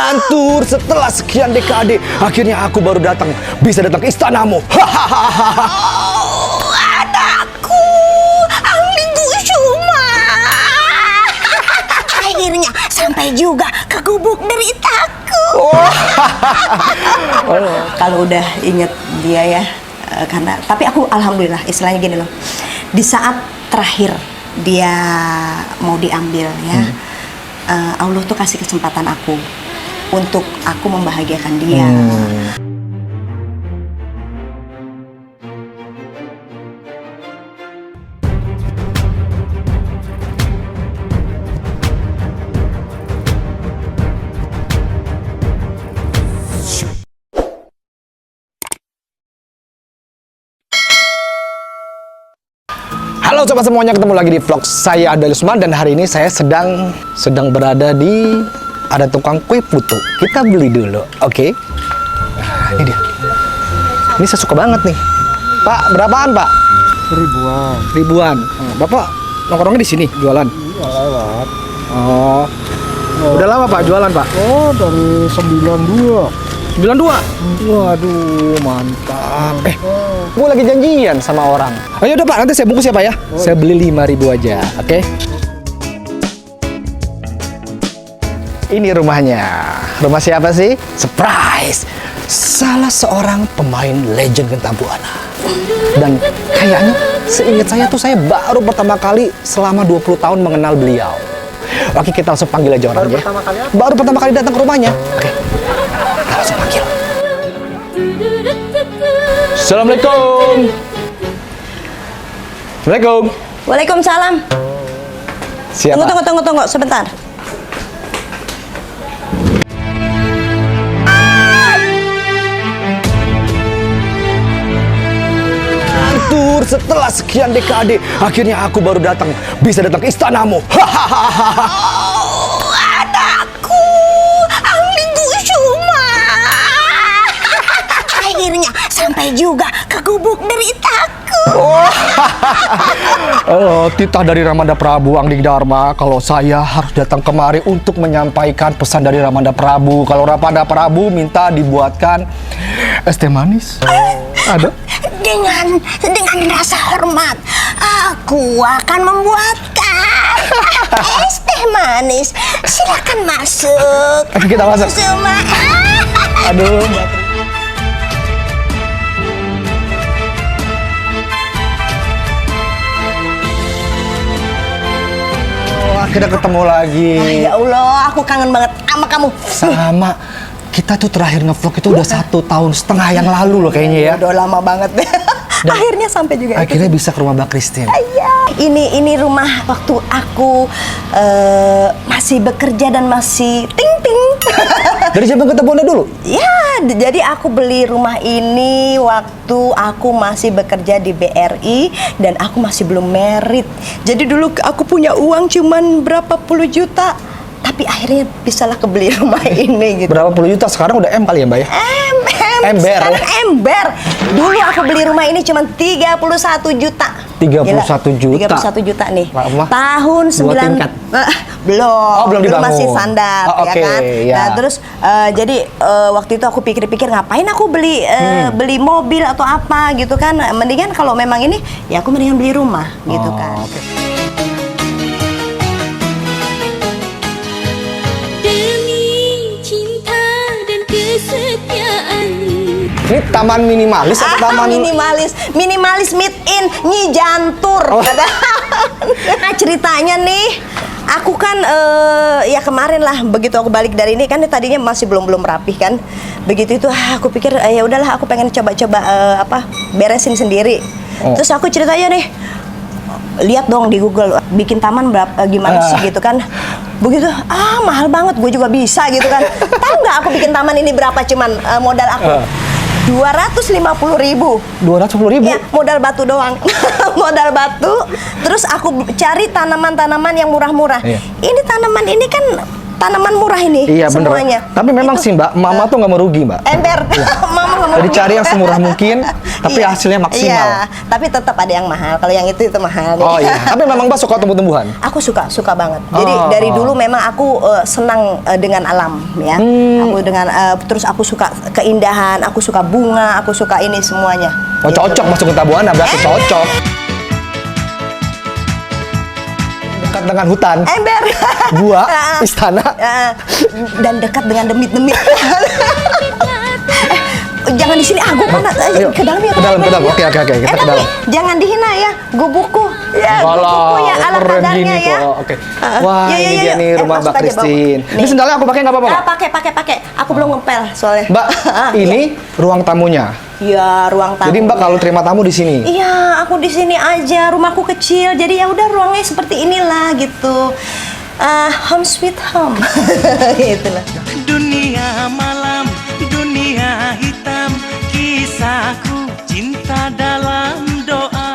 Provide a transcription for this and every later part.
Antur, setelah sekian dekade, akhirnya aku baru bisa datang ke istanamu. Oh, anakku, Angling Kusuma. Akhirnya sampai juga ke gubuk deritaku. Kalau udah inget dia ya, tapi aku alhamdulillah, istilahnya gini loh. Di saat terakhir dia mau diambil ya, Allah tuh kasih kesempatan aku untuk aku membahagiakan dia. Halo sobat semuanya, ketemu lagi di vlog saya Adael Usman, dan hari ini saya sedang berada di ada tukang kue putu. Kita beli dulu, oke? Nah, ini dia. Ini saya suka banget nih. Pak, berapaan Pak? Ribuan. Bapak nongkrongnya di sini jualan? Iya, lewat. Oh, udah lama Pak jualan Pak? Oh, dari 92. 92? Waduh, mantap. Gue lagi janjian sama orang. Ayo udah Pak, nanti saya bungkus ya Pak ya. Saya beli 5.000 aja, oke? Ini rumahnya. Rumah siapa sih? Surprise! Salah seorang pemain legend Genta Buana. Dan kayaknya seingat saya tuh saya baru pertama kali selama 20 tahun mengenal beliau. Oke, kita langsung panggil aja orangnya. Baru pertama kali datang ke rumahnya. Oke. Kita langsung panggil. Assalamualaikum. Assalamualaikum. Waalaikumsalam. Siapa? Tunggu sebentar. Antur, setelah sekian dekade, akhirnya aku baru bisa datang ke istanamu. Oh, anakku, Angling Kusuma. Akhirnya sampai juga ke gubuk deritaku. Titah dari Ramanda Prabu Angling Dharma, kalau saya harus datang kemari untuk menyampaikan pesan dari Ramanda Prabu. Kalau Ramanda Prabu minta dibuatkan es teh manis. Ada? Dengan rasa hormat, aku akan membuatkan es teh manis. Silakan masuk. Oke, kita masuk. Kusuma. Aduh, akhirnya ketemu lagi. Ya Allah, aku kangen banget sama kamu. Sama. Kita tuh terakhir ngevlog itu udah 1,5 tahun yang lalu loh kayaknya ya. Udah lama banget. Dan akhirnya sampai juga. Akhirnya bisa ke rumah Mbak Christine. Iya. Ini rumah waktu aku masih bekerja dan masih ting-ting. Dari zaman Genta Buana dulu? Ya, jadi aku beli rumah ini waktu aku masih bekerja di BRI dan aku masih belum merit. Jadi dulu aku punya uang cuman berapa puluh juta. Tapi akhirnya bisalah kebeli rumah ini gitu. Berapa puluh juta? Sekarang udah M kali ya Mbak ya? Ember. Sekarang ember. Dulu aku beli rumah ini cuma 31 juta. 31 juta? 31 juta nih. Mama, Tahun 9... tingkat? Belum. Oh, belum Dulu dibangun. masih standar, Oh, ya oke, kan? ya. Nah, terus jadi waktu itu aku pikir-pikir ngapain aku beli mobil atau apa gitu kan. Mendingan kalau memang ini, ya aku mendingan beli rumah gitu kan. Oke. Ini taman minimalis atau taman minimalis meet in Nyi Jantur. Nah, ceritanya nih, aku kan ya kemarin lah begitu aku balik dari ini kan tadinya masih belum rapih kan. Begitu itu aku pikir ya udahlah aku pengen coba-coba beresin sendiri. Terus aku ceritanya nih, lihat dong di Google bikin taman berapa gimana sih gitu kan. Begitu mahal banget, gue juga bisa gitu kan. Tahu nggak aku bikin taman ini berapa cuman modal aku? 250.000. 250.000? Ya, modal batu doang. Modal batu. Terus aku cari tanaman-tanaman yang murah-murah. Iya. Ini tanaman ini kan tanaman murah ini Iya, semuanya. bener. Tapi memang itu, sih Mbak, Mama tuh nggak merugi Mbak. Ember. Mama nggak Jadi cari yang semurah mungkin, tapi Iya, hasilnya maksimal. Iya, tapi tetap ada yang mahal. Kalau yang itu mahal. Oh iya, tapi memang Mbak suka tumbuh-tumbuhan? Aku suka banget. Jadi Oh. dari dulu memang aku senang dengan alam ya. Aku dengan terus aku suka keindahan, aku suka bunga, aku suka ini semuanya. Oh, Gitu. cocok masuk ke Tabuana, berarti cocok. Dekat dengan hutan, Ember. gua, istana. Dan dekat dengan demit-demit. Jangan di sini, gue panas. Ayo, Ke dalam ya. ke dalam. Oke, kita ke Tapi dalam. jangan dihina ya. Gue buku. Ya, gua buku ya ala keren kadarnya gini ya. kok. Oke. Wah, Ya, ya, ini ya, dia ya. nih rumah Masuk Mbak aja, Bang. Christine. Ini Nih. sendalnya aku pakai nggak apa-apa, Mbak? Pakai. Aku belum ngepel soalnya. Mbak, ini ruang tamunya. Ya, ruang tamu. Jadi Mbak kalau terima tamu di sini. Iya, aku di sini aja. Rumahku kecil, jadi ya udah ruangnya seperti inilah gitu. Home sweet home. Gitu lah. Dunia malam, dunia hitam, kisahku cinta dalam doa.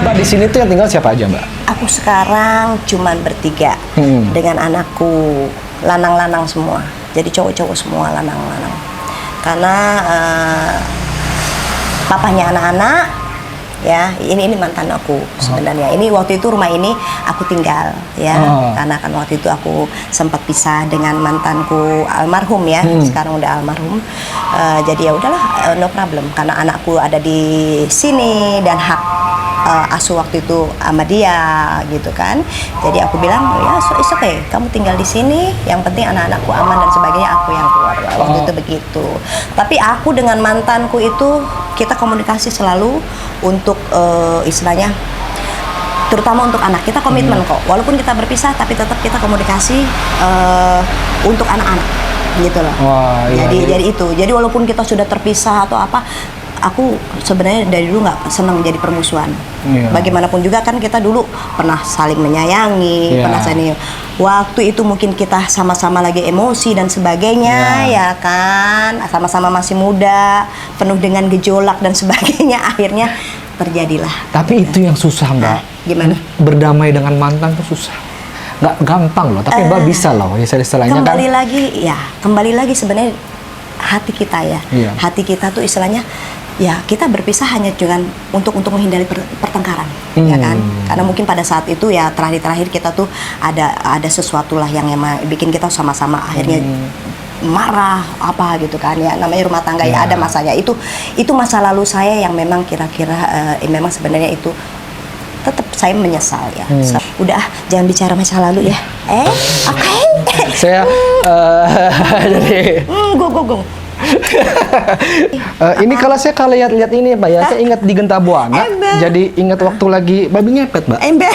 Mbak di sini tuh yang tinggal siapa aja, Mbak? Aku sekarang cuman bertiga dengan anakku, lanang-lanang semua. Jadi cowok-cowok semua, lanang-lanang. Karena papanya anak-anak, ya ini mantan aku sebenarnya. Ini waktu itu rumah ini aku tinggal ya, karena kan waktu itu aku sempat pisah dengan mantanku almarhum ya, sekarang udah almarhum. Jadi ya udahlah, no problem karena anakku ada di sini dan hak asuh waktu itu sama dia gitu kan. Jadi aku bilang ya it's okay, kamu tinggal di sini, yang penting anak-anakku aman dan sebagainya, aku yang keluar. Waktu itu begitu. Tapi aku dengan mantanku itu kita komunikasi selalu untuk istilahnya, terutama untuk anak kita komitmen kok. Walaupun kita berpisah tapi tetap kita komunikasi untuk anak-anak gitu loh. Wah, iya, Jadi itu. Jadi walaupun kita sudah terpisah atau apa, aku sebenarnya dari dulu nggak senang jadi permusuhan. Iya. Bagaimanapun juga kan kita dulu pernah saling menyayangi, Iya. pernah saling. Waktu itu mungkin kita sama-sama lagi emosi dan sebagainya, ya kan, sama-sama masih muda, penuh dengan gejolak dan sebagainya, akhirnya terjadilah. Tapi itu yang susah, Mbak. Gimana? Berdamai dengan mantan tuh susah. Nggak gampang loh, tapi Mbak bisa loh. Istilahnya kan. Kembali lagi sebenarnya hati kita ya. Iya. Hati kita tuh istilahnya, ya kita berpisah hanya dengan untuk menghindari pertengkaran, ya kan? Karena mungkin pada saat itu ya terakhir kita tuh ada sesuatu lah yang emang bikin kita sama-sama akhirnya marah apa gitu kan ya, namanya rumah tangga ya ada masanya. Itu masa lalu saya yang memang kira-kira memang sebenarnya itu tetap saya menyesal ya. Udah jangan bicara masa lalu ya. Oke. Saya jadi Go. ini kalau saya lihat ini Pak ya, saya ingat di Gentabuana, Ember. jadi ingat waktu lagi babi ngepet, Mbak. Ember.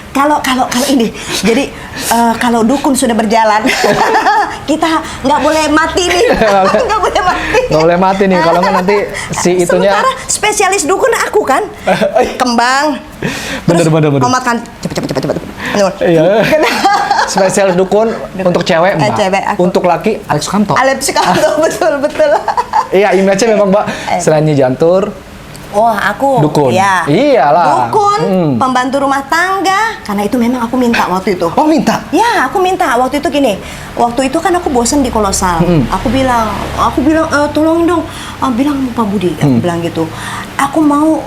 Kalau ini, jadi kalau dukun sudah berjalan, kita nggak boleh mati nih, nggak boleh mati. Nggak boleh mati nih, kalau nggak nanti si itunya. Sementara spesialis dukun aku kan, kembang. Bener. Omat kan, cepet. Iya. Spesial dukun untuk cewek, Mbak. Cewek aku. Untuk laki, Alex Kanto. Alex Kanto, betul. Iya, image-nya memang, Mbak. Selain Nyi Jantur, Wah, aku Dukun. ya. Iyalah. Dukun, pembantu rumah tangga. Karena itu memang aku minta waktu itu. oh minta. Ya, aku minta waktu itu gini. Waktu itu kan aku bosen di Kolosal. Aku bilang, tolongin dong. Bilang Pak Budi, aku bilang gitu. Aku mau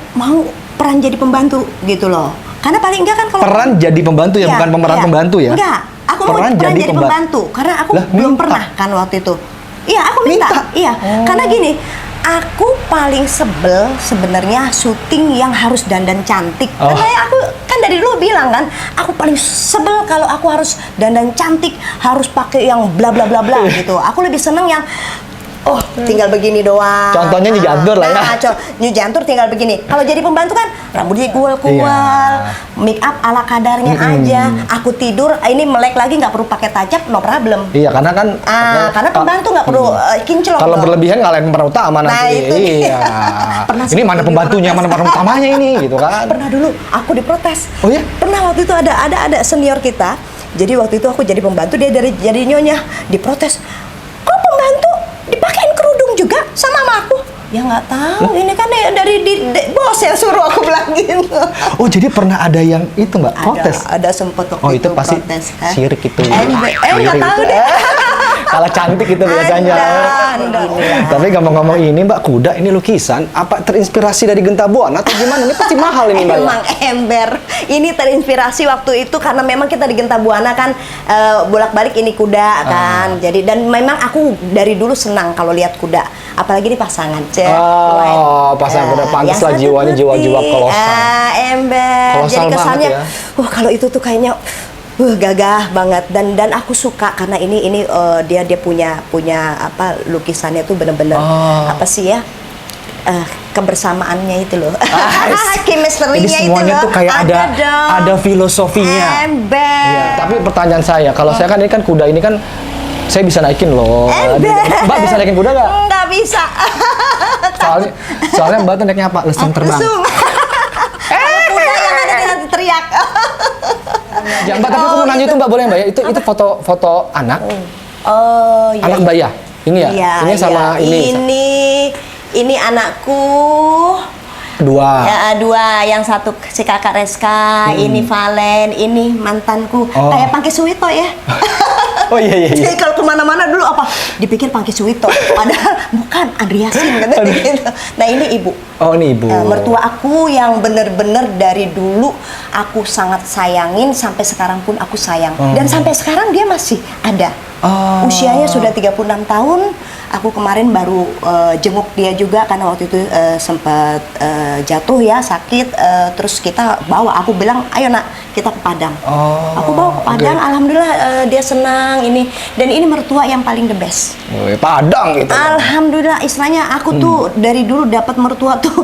peran jadi pembantu gitu loh. Karena paling enggak kan kalau Peran jadi pembantu ya, Iya, bukan pemeran iya. pembantu ya? Enggak, aku mau peran jadi pembantu. Karena aku Lah, belum minta. pernah kan waktu itu. Iya, aku minta. Iya, karena gini. Aku paling sebel sebenarnya syuting yang harus dandan cantik. Karena aku kan dari dulu bilang kan, aku paling sebel kalau aku harus dandan cantik, harus pakai yang bla bla bla bla gitu. Aku lebih seneng yang tinggal begini doang. Contohnya Nyi Jantur lah ya. Nyi Jantur tinggal begini. Kalau jadi pembantu kan rambutnya kual-kual, Iya. make up ala kadarnya aja. Aku tidur, ini melek lagi nggak perlu pakai touch-up, no problem. Iya, karena kan. Karena pembantu nggak perlu kinclong. Kalau dong. berlebihan ngalahin pemeran utama nanti. Nah, itu dia. Iya. Pernah Ini mana seperti pembantunya, diprotes. mana pemeran utamanya ini, gitu kan? Pernah dulu aku diprotes. Oh iya? Pernah waktu itu ada senior kita. Jadi waktu itu aku jadi pembantu, dia jadi nyonya, diprotes. Kok pembantu dipakein kerudung juga sama aku? Ya nggak tahu. Ini kan dari bos yang suruh aku bilang gitu. Oh, jadi pernah ada yang itu, Mbak, protes? Ada sempet waktu Oh, itu pasti protes, kan? syirik itu. Nggak Syirik tahu itu. deh. Kalah cantik itu biasanya. Anda. Tapi ngomong-ngomong ini Mbak, kuda ini lukisan apa terinspirasi dari Genta Buana atau gimana? Ini pasti mahal ini Mbak. Emang ember. Ini terinspirasi waktu itu karena memang kita di Genta Buana kan bolak-balik ini kuda kan. Jadi dan memang aku dari dulu senang kalau lihat kuda. Apalagi di pasangan. Pasangan kuda, pantas lah jiwanya jiwa-jiwa kolosal. Ember. Kolosal Jadi kesannya, banget wah kalau itu tuh kayaknya gagah banget dan aku suka karena ini dia punya apa lukisannya tuh bener-bener apa sih ya kebersamaannya itu loh, chemistry-nya Jadi itu semuanya loh. tuh kayak ada filosofinya. Ember. Iya, tapi pertanyaan saya, kalau saya kan ini kan kuda ini kan saya bisa naikin loh. Mbak bisa naikin kuda nggak? Nggak bisa. Soalnya Mbak tuh naiknya apa? Lesung terbang. Lesung. Kuda yang ada di nanti teriak. Ya, Mbak, tapi aku mau nanya itu Mbak, boleh Mbak ya? Itu foto anak. Oh iya. Anak Mbak ya? Ini ya? Iya, ini sama iya. ini. Ini anakku. Dua. Ya, dua. Yang satu si kakak Reska, ini Valen, ini mantanku. Kayak Pangki Suwito ya. Oh iya. Jadi kalau kemana-mana dulu apa? Dipikir Pangki Suwito. Padahal bukan Andreasin gitu. Nah ini ibu. Oh ini ibu. Mertua aku yang bener-bener dari dulu aku sangat sayangin sampai sekarang pun aku sayang. Dan sampai sekarang dia masih ada. Usianya sudah 36 tahun. Aku kemarin baru jenguk dia juga karena waktu itu sempat jatuh ya, sakit. Terus kita bawa, aku bilang, ayo nak kita ke Padang. Aku bawa ke Padang, alhamdulillah dia senang ini. Dan ini mertua yang paling the best. Padang gitu. Alhamdulillah, istilahnya aku tuh dari dulu dapat mertua tuh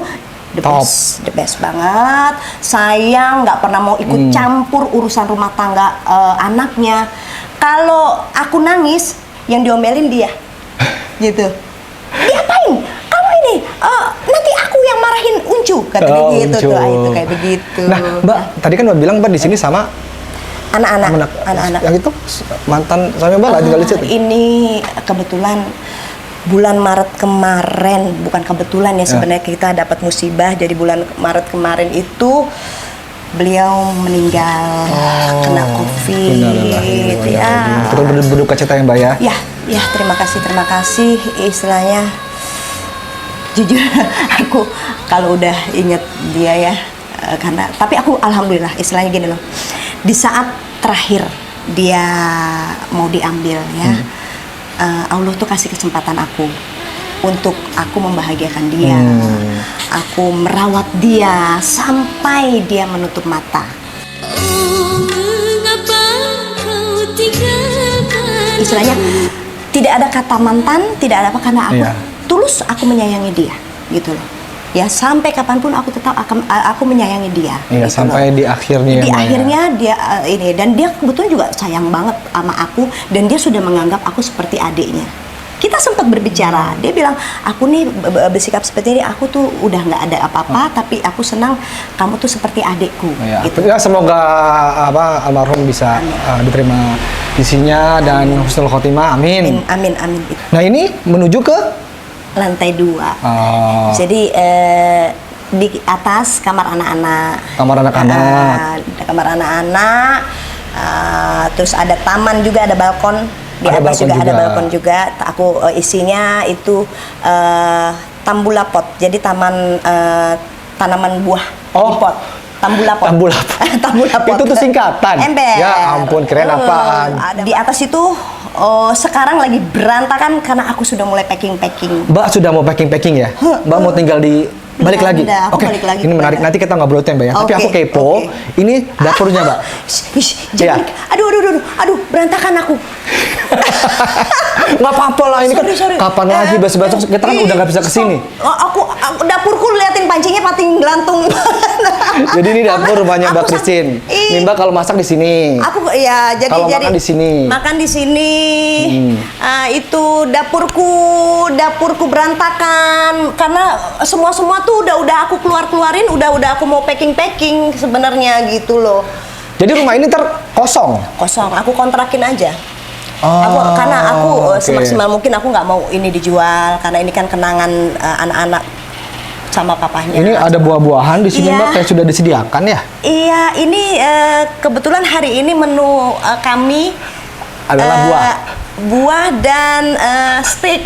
the best banget. Sayang, nggak pernah mau ikut campur urusan rumah tangga anaknya. Kalau aku nangis, yang diomelin dia. Gitu. Diapain? Kamu ini nanti aku yang marahin Uncu kata dia gitu tuh, itu kayak begitu. Nah, Mbak, tadi kan Mbak bilang Mbak di sini sama anak-anak. Yang itu mantan suami Mbak nggak tinggal di situ? Ini kebetulan bulan Maret kemarin, bukan kebetulan ya sebenarnya kita dapat musibah. Jadi bulan Maret kemarin itu beliau meninggal kena COVID. Ya. Terus berduka cita ya Mbak ya? Ya terima kasih. Istilahnya jujur aku kalau udah inget dia ya karena tapi aku alhamdulillah istilahnya gini loh. Di saat terakhir dia mau diambil ya, Allah tuh kasih kesempatan aku untuk aku membahagiakan dia. Aku merawat dia sampai dia menutup mata. Istilahnya tidak ada kata mantan, tidak ada apa karena aku tulus aku menyayangi dia gitu loh. Ya sampai kapanpun aku tetap aku menyayangi dia. Iya gitu sampai loh. Di akhirnya. Di akhirnya dia ini dan dia kebetulan juga sayang banget sama aku dan dia sudah menganggap aku seperti adiknya. Kita sempat berbicara, dia bilang aku nih bersikap seperti ini, aku tuh udah nggak ada apa-apa, tapi aku senang kamu tuh seperti adikku. Gitu. Ya semoga almarhum bisa diterima isinya dan husnul khotimah, amin. Amin. Nah ini menuju ke lantai 2. Jadi di atas kamar anak-anak. Kamar anak-anak. Terus ada taman juga, ada balkon. Di atas juga ada balkon juga. Aku isinya itu tambulapot. Jadi taman tanaman buah di pot. Tambulapot. Itu tuh singkatan. Ember. Ya ampun, keren apaan. Di atas itu sekarang lagi berantakan karena aku sudah mulai packing. Mbak sudah mau packing ya? Mbak mau tinggal di balik lagi. Oke. Ini menarik. Nanti kita ngobrol ya, Mbak ya. Tapi aku kepo. Ini dapurnya, Mbak. Jangan. Aduh, berantakan aku. Nggak apa-apa lah, ini sorry. Kapan lagi besok-besok kita kan udah nggak bisa kesini. Aku dapurku liatin pancingnya pating gelantung. Jadi ini dapur rumahnya Mbak Christine. Ini Mbak kalau masak di sini. Jadi makan di sini. Makan di sini. Itu dapurku berantakan karena semua tuh udah aku keluarin, udah aku mau packing sebenarnya gitu loh. Jadi rumah ini kosong. Aku kontrakin aja. Karena aku semaksimal mungkin aku nggak mau ini dijual karena ini kan kenangan anak-anak sama papahnya. Ini ada buah-buahan di sini Mbak kayak sudah disediakan ya? Iya, ini kebetulan hari ini menu kami adalah buah. buah dan steak.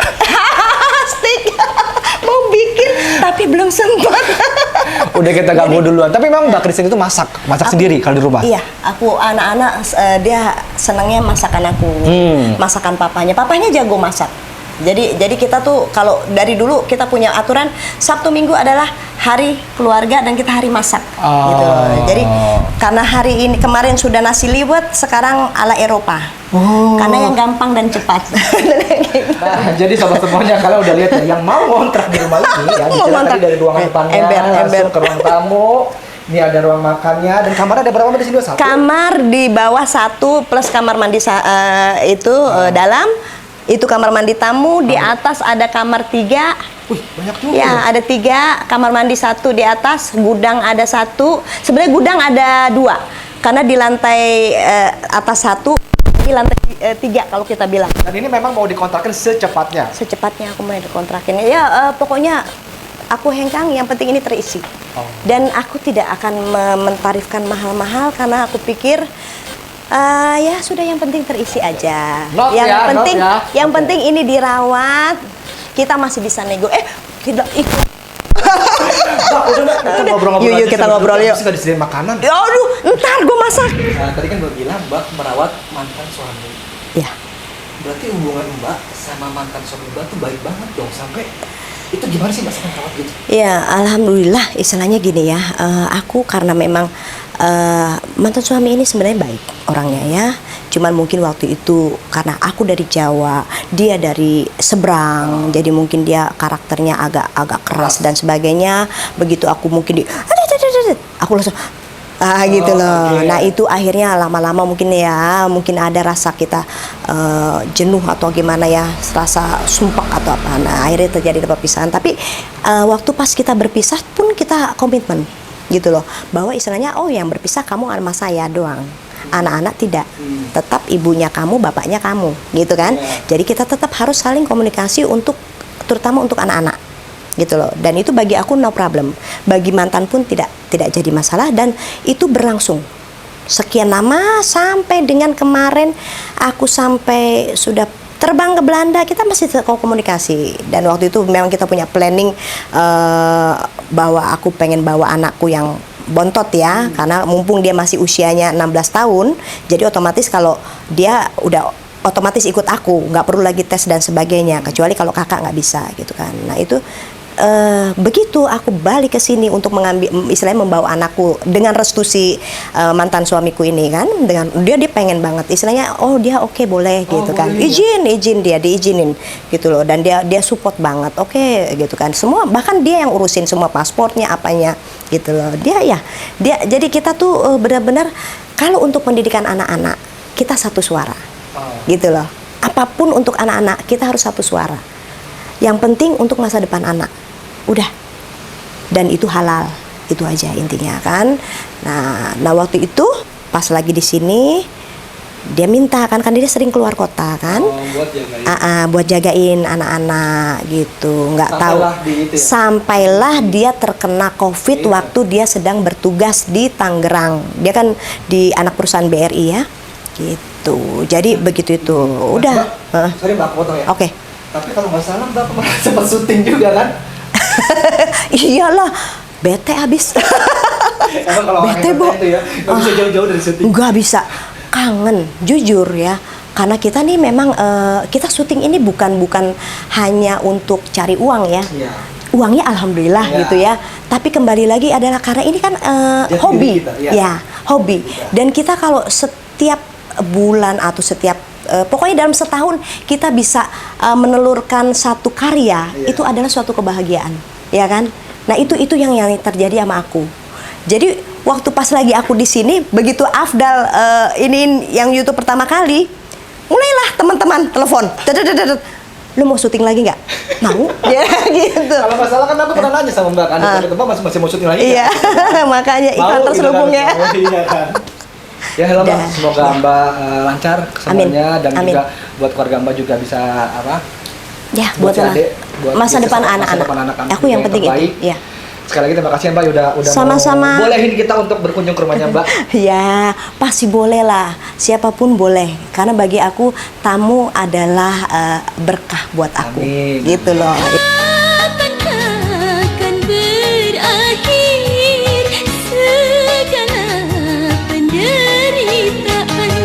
Steak. Mau bikin tapi belum sempat. Udah kita ganggu duluan. Tapi memang Mbak Christine itu masak sendiri kalau di rumah. Iya, aku anak-anak dia senangnya masakan aku. Masakan papanya. Papanya jago masak. Jadi kita tuh kalau dari dulu kita punya aturan Sabtu Minggu adalah hari keluarga dan kita hari masak gitu. Jadi karena hari ini kemarin sudah nasi liwet, sekarang ala Eropa. Karena yang gampang dan cepat. Nah, jadi sobat semuanya kalau udah lihat ya, yang mau ngontrak di rumah ini ya, bisa tadi dari ruangan depannya langsung ke ruang tamu. Ini ada ruang makannya dan kamarnya ada berapa di sini? Satu. Kamar di bawah 1 plus kamar mandi dalam. Itu kamar mandi tamu, di atas ada kamar 3. Wih, banyak juga. Ya, ada 3, kamar mandi 1 di atas, gudang ada 1. Sebenarnya gudang ada 2, karena di lantai atas 1, di lantai 3 kalau kita bilang. Dan ini memang mau dikontrakin secepatnya. Secepatnya aku mau dikontrakin. Ya, pokoknya aku hengkang, yang penting ini terisi. Dan aku tidak akan mentarifkan mahal-mahal karena aku pikir ya sudah, yang penting terisi aja. Yang penting ini dirawat. Kita masih bisa nego. Kita ikut. Kita ngobrol-ngobrol. Yuk, kita ngobrol yuk. Bisa disediain makanan. Ya aduh, ntar gue masak. Tadi kan Mbak bilang Mbak merawat mantan suami. Ya. Berarti hubungan Mbak sama mantan suami Mbak tuh baik banget dong, sampai itu gimana sih Mbak sama merawat gitu? Ya, alhamdulillah, istilahnya gini ya. Aku karena memang mantan suami ini sebenarnya baik orangnya ya. Cuman mungkin waktu itu karena aku dari Jawa, dia dari seberang, jadi mungkin dia karakternya agak keras dan sebagainya. Begitu aku mungkin aku langsung gitu loh. Okay. Nah itu akhirnya lama-lama mungkin ada rasa kita jenuh atau gimana ya, rasa sumpah atau apa. Nah akhirnya terjadi perpisahan. Tapi waktu pas kita berpisah pun kita komitmen gitu loh, bahwa istilahnya yang berpisah kamu sama saya doang. Anak-anak tidak, tetap ibunya kamu, bapaknya kamu, gitu kan? Jadi kita tetap harus saling komunikasi terutama untuk anak-anak, gitu loh. Dan itu bagi aku no problem. Bagi mantan pun tidak jadi masalah dan itu berlangsung sekian lama sampai dengan kemarin aku sampai sudah terbang ke Belanda, kita masih komunikasi. Dan waktu itu memang kita punya planning bahwa aku pengen bawa anakku yang bontot ya, karena mumpung dia masih usianya 16 tahun, jadi otomatis kalau dia udah otomatis ikut aku, nggak perlu lagi tes dan sebagainya, kecuali kalau kakak nggak bisa gitu kan. Nah itu begitu aku balik ke sini untuk mengambil, istilahnya membawa anakku dengan restu si mantan suamiku ini kan, dengan dia pengen banget, istilahnya dia oke, boleh gitu kan, izin dia diizinin gitu loh, dan dia support banget, oke gitu kan, semua, bahkan dia yang urusin semua paspornya apanya gitu loh, dia jadi kita tuh benar-benar kalau untuk pendidikan anak-anak kita satu suara gitu loh, apapun untuk anak-anak kita harus satu suara. Yang penting untuk masa depan anak, udah, dan itu halal, itu aja intinya kan. Nah waktu itu pas lagi di sini dia minta kan dia sering keluar kota kan, buat jagain anak-anak gitu, nggak tahu sampailah dia terkena COVID waktu dia sedang bertugas di Tangerang. Dia kan di anak perusahaan BRI ya, gitu. Jadi begitu itu, udah. Sorry Mbak, potong ya. Oke. Tapi kalau nggak salah Mbak kemarin sempat syuting juga kan? Iyalah, bete abis. Emang kalau bete Bo, itu ya, nggak bisa jauh-jauh dari syuting. Nggak bisa, kangen, jujur ya. Karena kita nih memang kita syuting ini bukan hanya untuk cari uang ya. Uangnya alhamdulillah gitu ya. Tapi kembali lagi adalah karena ini kan hobi, ya hobi. Dan kita kalau setiap bulan atau setiap pokoknya dalam setahun kita bisa menelurkan satu karya, itu adalah suatu kebahagiaan, ya kan? Nah itu yang terjadi sama aku. Jadi waktu pas lagi aku di sini, begitu Afdal ini yang YouTube pertama kali, mulailah teman-teman telepon, lu mau syuting lagi nggak? Mau? Ya gitu. Kalau nggak salah kan aku pernah nanya sama Mbak kan, Mbak masih mau syuting lagi? Iya, makanya iklan terselubung ya. Iya kan. Ya halo Mbak, semoga Mbak lancar semuanya dan juga buat keluarga Mbak juga bisa apa? Ya, buat masa depan anak-anak. Aku yang penting itu. Ya. Sekali lagi terima kasih Mbak udah Sama-sama. mau bolehin kita untuk berkunjung ke rumahnya Mbak. Ya, pasti boleh lah. Siapapun boleh. Karena bagi aku tamu adalah berkah buat aku. Amin. Gitu loh.